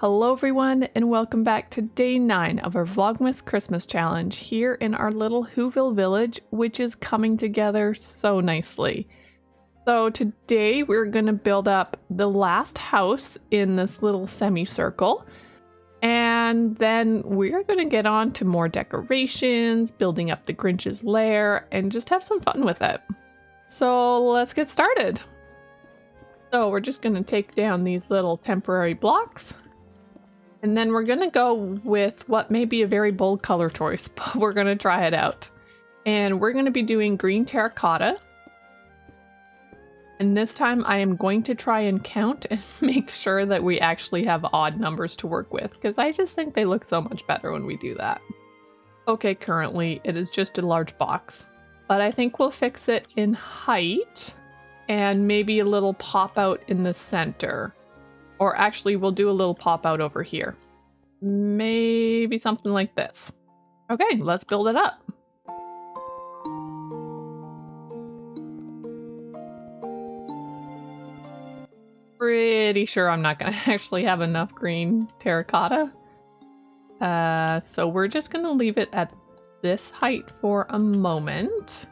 Hello everyone and welcome back to day 9 of our Vlogmas Christmas challenge here in our little Whoville village, which is coming together so nicely. So today we're going to build up the last house in this little semicircle, and then we're going to get on to more decorations, building up the Grinch's lair, and just have some fun with it. So let's get started. So we're just going to take down these little temporary blocks. And then we're going to go with what may be a very bold color choice, but we're going to try it out. And we're going to be doing green terracotta. And this time I am going to try and count and make sure that we actually have odd numbers to work with, because I just think they look so much better when we do that. Okay, currently it is just a large box, but I think we'll fix it in height and maybe a little pop out in the center. Or actually, we'll do a little pop out over here. Maybe something like this. Okay, let's build it up. Pretty sure I'm not going to actually have enough green terracotta. So we're just going to leave it at this height for a moment.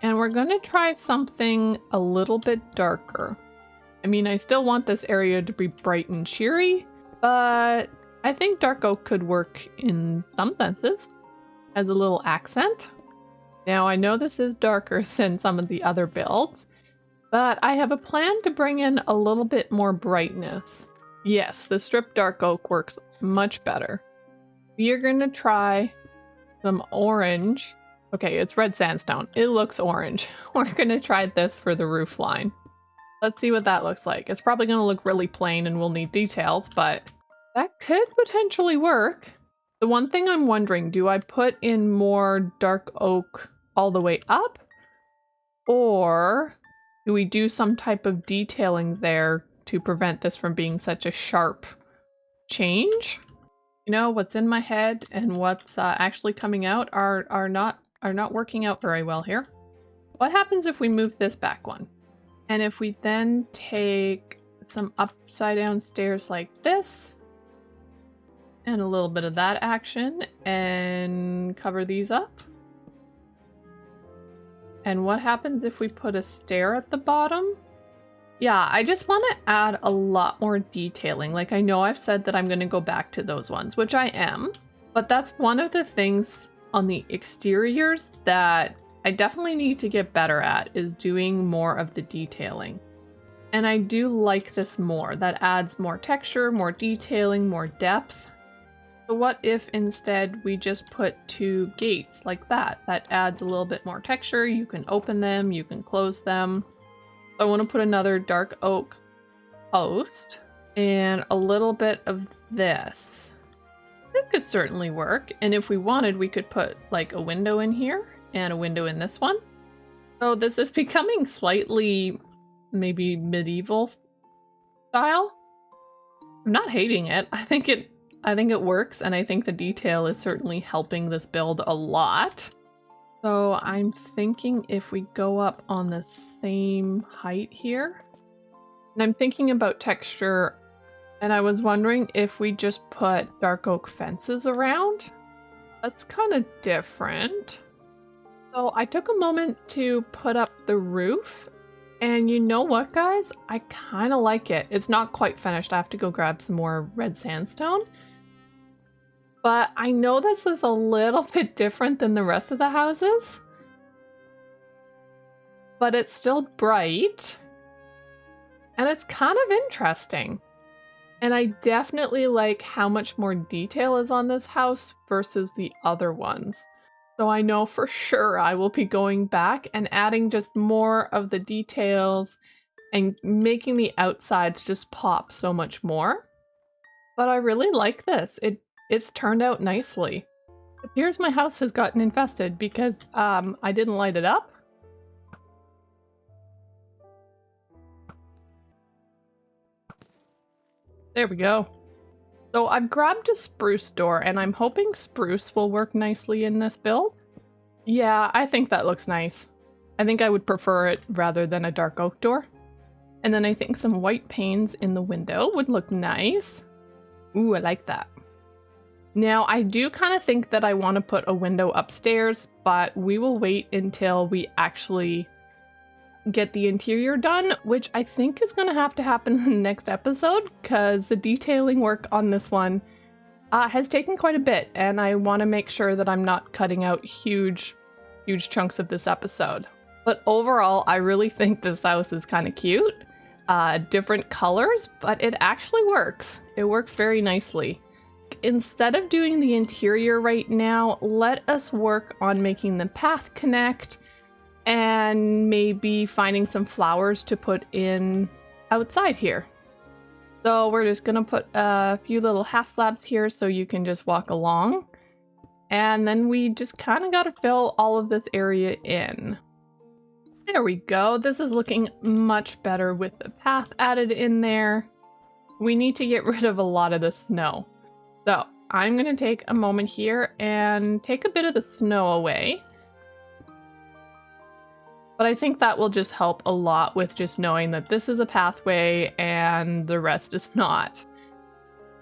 And we're going to try something a little bit darker. I mean, I still want this area to be bright and cheery, but I think dark oak could work in some senses as a little accent. Now, I know this is darker than some of the other builds, but I have a plan to bring in a little bit more brightness. Yes, the stripped dark oak works much better. We are going to try some orange. Okay, it's red sandstone. It looks orange. We're going to try this for the roof line. Let's see what that looks like. It's probably going to look really plain and we'll need details, but that could potentially work. The one thing I'm wondering, do I put in more dark oak all the way up? Or do we do some type of detailing there to prevent this from being such a sharp change? You know, what's in my head and what's actually coming out are not working out very well here. What happens if we move this back one? And if we then take some upside down stairs like this, and a little bit of that action, and cover these up. And what happens if we put a stair at the bottom? Yeah, I just want to add a lot more detailing. Like, I know I've said that I'm going to go back to those ones, which I am, but that's one of the things on the exteriors that I definitely need to get better at, is doing more of the detailing. And I do like this more. That adds more texture, more detailing, more depth. So what if instead we just put 2 gates like that? That adds a little bit more texture. You can open them, you can close them. So I want to put another dark oak post and a little bit of this. It could certainly work. And if we wanted, we could put like a window in here and a window in this one. So this is becoming slightly maybe medieval style. I'm not hating it. I think it works, and I think the detail is certainly helping this build a lot. So I'm thinking if we go up on the same height here, and I'm thinking about texture, and I was wondering if we just put dark oak fences around. That's kind of different. So I took a moment to put up the roof, and you know what, guys? I kind of like it. It's not quite finished. I have to go grab some more red sandstone. But I know this is a little bit different than the rest of the houses. But it's still bright. And it's kind of interesting. And I definitely like how much more detail is on this house versus the other ones. So I know for sure I will be going back and adding just more of the details and making the outsides just pop so much more. But I really like this. It's turned out nicely. It appears my house has gotten infested because I didn't light it up. There we go. So I've grabbed a spruce door, and I'm hoping spruce will work nicely in this build. Yeah, I think that looks nice. I think I would prefer it rather than a dark oak door. And then I think some white panes in the window would look nice. Ooh, I like that. Now, I do kind of think that I want to put a window upstairs, but we will wait until we actually get the interior done, which I think is going to happen in the next episode, because the detailing work on this one has taken quite a bit, and I want to make sure that I'm not cutting out huge chunks of this episode. But overall, I really think this house is kind of cute. Different colors, but it actually works. It works very nicely. Instead of doing the interior right now, let us work on making the path connect and maybe finding some flowers to put in outside here. So we're just gonna put a few little half slabs here so you can just walk along. And then we just kind of gotta fill all of this area in. There we go. This is looking much better with the path added in there. We need to get rid of a lot of the snow. So I'm gonna take a moment here and take a bit of the snow away. But I think that will just help a lot with just knowing that this is a pathway and the rest is not.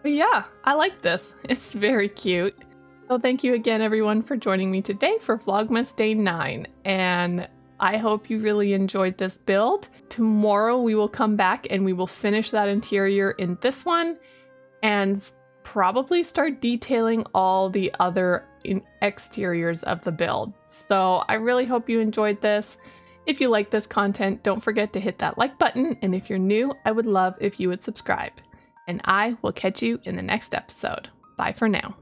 But yeah, I like this. It's very cute. So thank you again, everyone, for joining me today for Vlogmas Day 9. And I hope you really enjoyed this build. Tomorrow we will come back and we will finish that interior in this one and probably start detailing all the other exteriors of the build. So I really hope you enjoyed this. If you like this content, don't forget to hit that like button, and if you're new, I would love if you would subscribe. And I will catch you in the next episode. Bye for now.